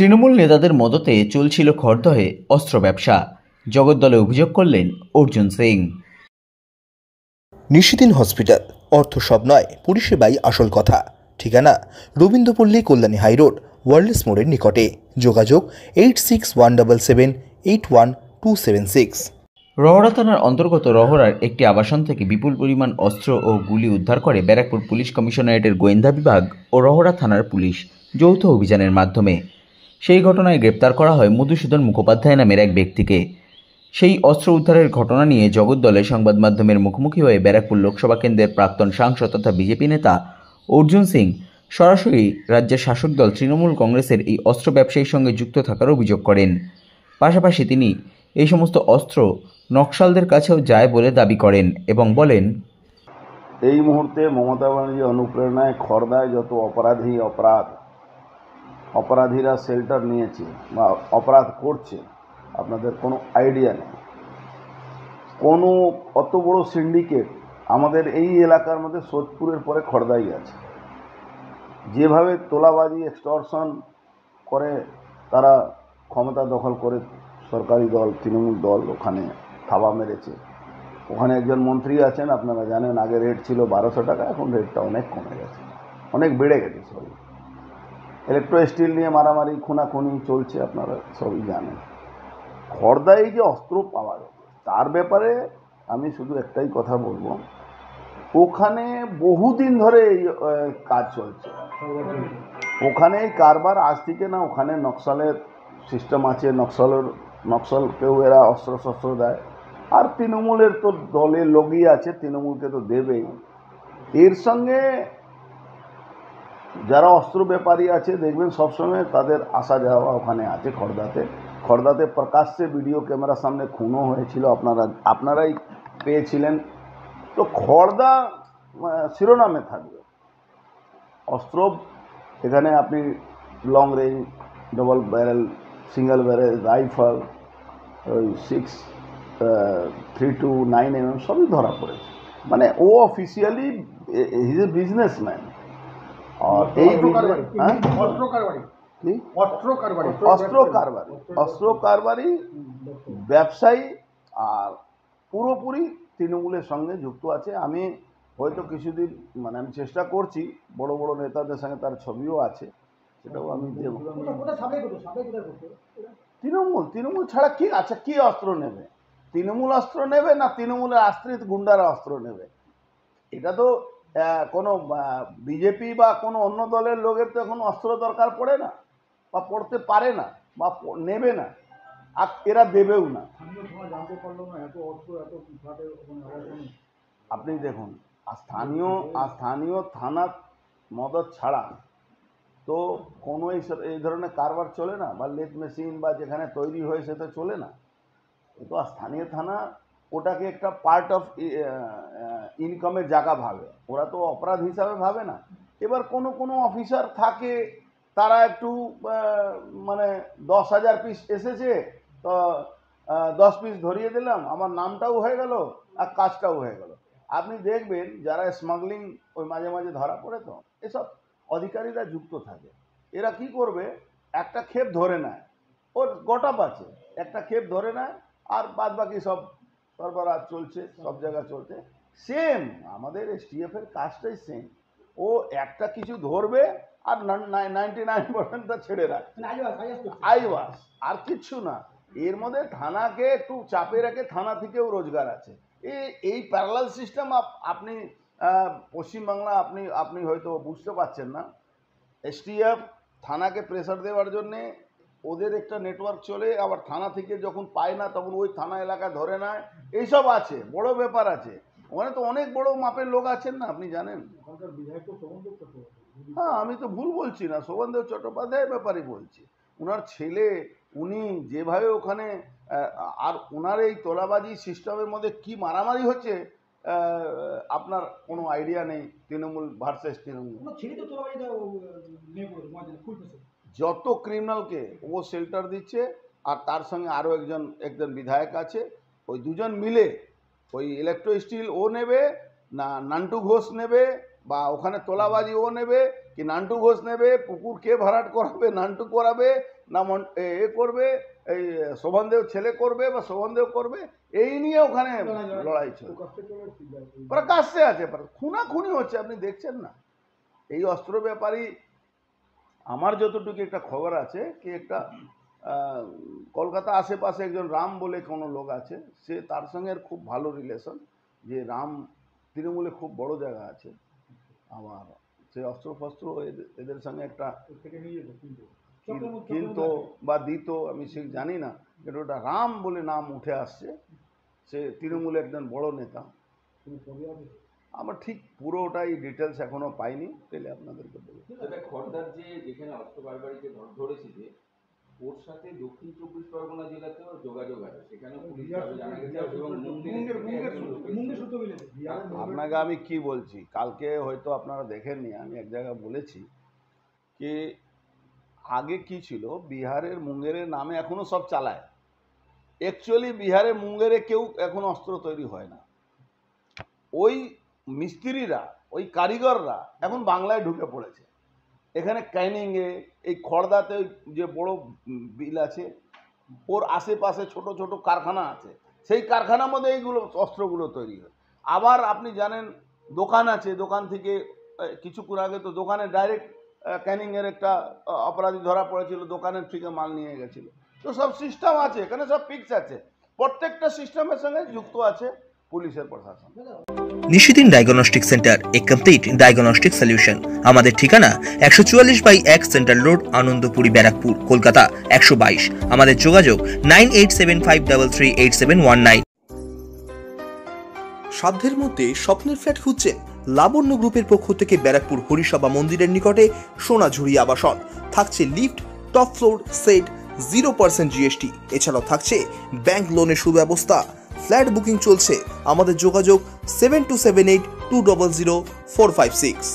তৃণমূল নেতাদের মদতে চলছিল খড়দহে অস্ত্র ব্যবসা। জগদ্দলে অভিযোগ করলেন অর্জুন সিং। নিশিদিন হসপিটাল, অর্থ সব নয়, পরিষেবাই আসল কথা। ঠিকানা রবীন্দ্রপল্লী, কল্যাণী হাইরোড, ওয়ার্ল্ডস মোড়ের নিকটে। যোগাযোগ 8617781276। রহড়া থানার অন্তর্গত রহড়ার একটি আবাসন থেকে বিপুল পরিমাণ অস্ত্র ও গুলি উদ্ধার করে ব্যারাকপুর পুলিশ কমিশনারেটের গোয়েন্দা বিভাগ ও রহড়া থানার পুলিশ যৌথ অভিযানের মাধ্যমে। সেই ঘটনায় গ্রেপ্তার করা হয় মধুসূদন মুখোপাধ্যায় নামের এক ব্যক্তিকে। সেই অস্ত্র উদ্ধারের ঘটনা নিয়ে জগদ্দলে সংবাদ মাধ্যমের মুখোমুখি হয়ে ব্যারাকপুর লোকসভা কেন্দ্রের প্রাক্তন সাংসদ তথা বিজেপি নেতা অর্জুন সিং সরাসরি রাজ্যের শাসক দল তৃণমূল কংগ্রেসের এই অস্ত্র ব্যবসায়ীর সঙ্গে যুক্ত থাকার অভিযোগ করেন। পাশাপাশি তিনি এই সমস্ত অস্ত্র নকশালদের কাছেও যায় বলে দাবি করেন এবং বলেন, এই মুহূর্তে মমতা ব্যানার্জি অনুপ্রেরণায় খড়দায় যত অপরাধীরা শেল্টার নিয়েছে বা অপরাধ করছে, আপনাদের কোনো আইডিয়া নেই। কোনো অত বড় সিন্ডিকেট আমাদের এই এলাকার মধ্যে সোদপুরের পরে খড়দাই আছে। যেভাবে তোলাবাজি এক্সটর্শন করে তারা ক্ষমতা দখল করে সরকারি দল তৃণমূল দল ওখানে থাবা মেরেছে। ওখানে একজন মন্ত্রী আছেন, আপনারা জানেন, আগে রেট ছিল 1200 টাকা, এখন রেটটা অনেক কমে গেছে, অনেক বেড়ে গেছে। সবই ইলেকট্রো স্টিল নিয়ে মারামারি খুনাখুনি চলছে, আপনারা সবই জানেন। খড়দায় যে অস্ত্র পাওয়া গেছে তার ব্যাপারে আমি শুধু একটাই কথা বলবো, ওখানে বহুদিন ধরে এই কাজ চলছে। ওখানে এই কারবার আজ থেকে না, ওখানে নকশালের সিস্টেম আছে, নকশালকেও এরা অস্ত্র শস্ত্র দেয়। আর তৃণমূলের তো দলের লোকই আছে, তৃণমূলকে তো দেবেই। এর সঙ্গে যারা অস্ত্র ব্যাপারী আছে দেখবেন সবসময় তাদের আসা যাওয়া ওখানে আছে। খড়দাতে প্রকাশ্যে ভিডিও ক্যামেরার সামনে খুনও হয়েছিল, আপনারাই পেয়েছিলেন। তো খড়দা শিরোনামে থাকবে। অস্ত্র এখানে আপনি long range, double barrel, single barrel, rifle, ওই 6.32-9mm সবই ধরা পড়েছে। মানে ও অফিসিয়ালি হিজ এ বিজনেসম্যান। আর এই অস্ত্র কারবারি ব্যবসায়ী আর পুরোপুরি তৃণমূলের সঙ্গে যুক্ত আছে। আমি হয়তো কিছুদিন আমি চেষ্টা করছি, বড় বড় নেতাদের সঙ্গে তার ছবিও আছে, সেটাও আমি দেব। তৃণমূল ছাড়া কি আচ্ছা, কি অস্ত্র নেবে? তৃণমূল অস্ত্র নেবে না তৃণমূলের আশ্রিত গুন্ডারা অস্ত্র নেবে? এটা তো কোনো বিজেপি বা কোনো অন্য দলের লোকের তো এখন অস্ত্র দরকার পড়ে না, বা পড়তে পারে না, বা নেবে না, আর এরা দেবেও না। আপনি দেখুন, স্থানীয় থানা মদত ছাড়া তো কোনো এই ধরনের কারবার চলে না, বা লেথ মেশিন বা যেখানে তৈরি হয় সেটা চলে না। তো স্থানীয় থানা ওটাকে একটা পার্ট অফ ইনকামের জায়গা ভাবে, ওরা তো অপরাধ হিসাবে ভাবে না। এবার কোনো অফিসার থাকে, তারা একটু 10,000 পিস এসেছে, তো 10 পিস ধরিয়ে দিলাম, আমার নামটাও হয়ে গেল আর কাজটাও হয়ে গেল। আপনি দেখবেন যারা স্মাগলিং ওই মাঝে মাঝে ধরা পড়ে, তো এসব অধিকারীরা যুক্ত থাকে। এরা কি করবে, একটা ক্ষেপ ধরে নেয়, ওর গোটা আছে, একটা ক্ষেপ ধরে নেয়, আর বাদ বাকি সব সরবরাহ চলছে, সব জায়গায় চলছে। সেম আমাদের STF-এর কাজটাই সেম। ও একটা কিছু ধরবে আর 99% ছেড়ে রাখবে, আইওয়াস, আর কিচ্ছু না। এর মধ্যে থানাকে একটু চাপে রেখে থানা থেকেও রোজগার আছে। এই প্যারালাল সিস্টেম আপনি পশ্চিমবাংলা আপনি হয়তো বুঝতে পারছেন না। STF থানাকে প্রেসার দেওয়ার জন্যে ওদের একটা নেটওয়ার্ক চলে, আবার থানা থেকে যখন পায় না তখন ওই থানা এলাকা ধরে নেয়, এইসব আছে, বড় ব্যাপার আছে। ওখানে তো অনেক বড় মাপের লোক আছেন না, আপনি জানেন। হ্যাঁ, আমি তো ভুল বলছি না, শোভনদেব চট্টোপাধ্যায়ের ব্যাপারে বলছি। ওনার ছেলে, উনি যেভাবে ওখানে, আর ওনার এই তোলাবাজি সিস্টেমের মধ্যে কি মারামারি হচ্ছে আপনার কোনো আইডিয়া নেই। তৃণমূল ভার্সেস তৃণমূল, যত ক্রিমিনালকে ও শেল্টার দিচ্ছে, আর তার সঙ্গে আরও একজন বিধায়ক আছে, ওই দুজন মিলে ওই ইলেকট্রো স্টিল ও নেবে না নান্টু ঘোষ নেবে, বা ওখানে তোলাবাজি ও নেবে কি নান্টু ঘোষ নেবে, পুকুর কে ভরাট করাবে, নান্টু করাবে, না এ করবে, এই শোভনদেব ছেলে করবে বা শোভনদেব করবে, এই নিয়ে ওখানে লড়াই চলছে, প্রকাশ্যে আছে, খুনাখুনি হচ্ছে, আপনি দেখছেন না। এই অস্ত্র ব্যাপারী, আমার যতটুকু একটা খবর আছে কি একটা কলকাতা আশেপাশে একজন রাম বলে কোনো লোক আছে, সে তার সঙ্গে খুব ভালো রিলেশন, যে রাম তৃণমূলে খুব বড় জায়গা আছে, আমার সে অস্ত্রফস্ত্র এদের সঙ্গে একটা কিনতো বা দিত, আমি ঠিক জানি না, কিন্তু ওটা রাম বলে নাম উঠে আসছে, সে তৃণমূলে একজন বড় নেতা। আমার ঠিক পুরোটাই ডিটেলস এখনো পাইনি, পেলে আপনাদেরকে বলবো। খড়দার যে যেখানে অস্ত্র কারবারিকে ধরেছে, ওর সাথে দক্ষিণ 24 পরগনা জেলাতেও যোগাযোগ আছে, সেখানে পুলিশ জানা গেছে এবং আপনাকে আমি কি বলছি, কালকে হয়তো আপনারা দেখেননি, আমি এক জায়গায় বলেছি কি আগে কি ছিল, বিহারের মুঙ্গেরের নামে এখনো সব চালায়, অ্যাকচুয়ালি বিহারের মুঙ্গেরে কেউ এখন অস্ত্র তৈরি হয় না, ওই মিস্ত্রিরা, ওই কারিগররা এখন বাংলায় ঢুকে পড়েছে। এখানে ক্যানিংয়ে, এই খড়দাতে যে বড় বিল আছে, ওর আশেপাশে ছোট ছোট কারখানা আছে, সেই কারখানার মধ্যে এইগুলো অস্ত্রগুলো তৈরি হয়। আবার আপনি জানেন দোকান আছে, দোকান থেকে কিছুক্ষণ আগে তো দোকানে ডাইরেক্ট ক্যানিংয়ের একটা অপরাধী ধরা পড়েছিল, দোকানের থেকে মাল নিয়ে গেছিল। তো সব সিস্টেম আছে, এখানে সব ফিক্স আছে, প্রত্যেকটা সিস্টেমের সঙ্গে যুক্ত আছে পুলিশের প্রশাসন। নিশিদিন ডায়াগনস্টিক সেন্টার, এ কমপ্লিট ডায়াগনস্টিক সলিউশন। আমাদের ঠিকানা 144/1 সেন্ট্রাল রোড, আনন্দপুরি, ব্যারাকপুর, কলকাতা 122। আমাদের যোগাযোগ 9875338719। সাধ্যের মধ্যে স্বপ্নের ফ্ল্যাট খুঁজছেন? লাবণ্য গ্রুপের পক্ষ থেকে ব্যারাকপুর হরিসভা মন্দিরের নিকটে সোনাঝুরি আবাসন। থাকছে lift, top floor, set, 0% GST। এছাড়াও থাকছে ব্যাংক লোনের সুব্যবস্থা। ফ্ল্যাট বুকিং চলছে। আমাদের যোগাযোগ 7278200456।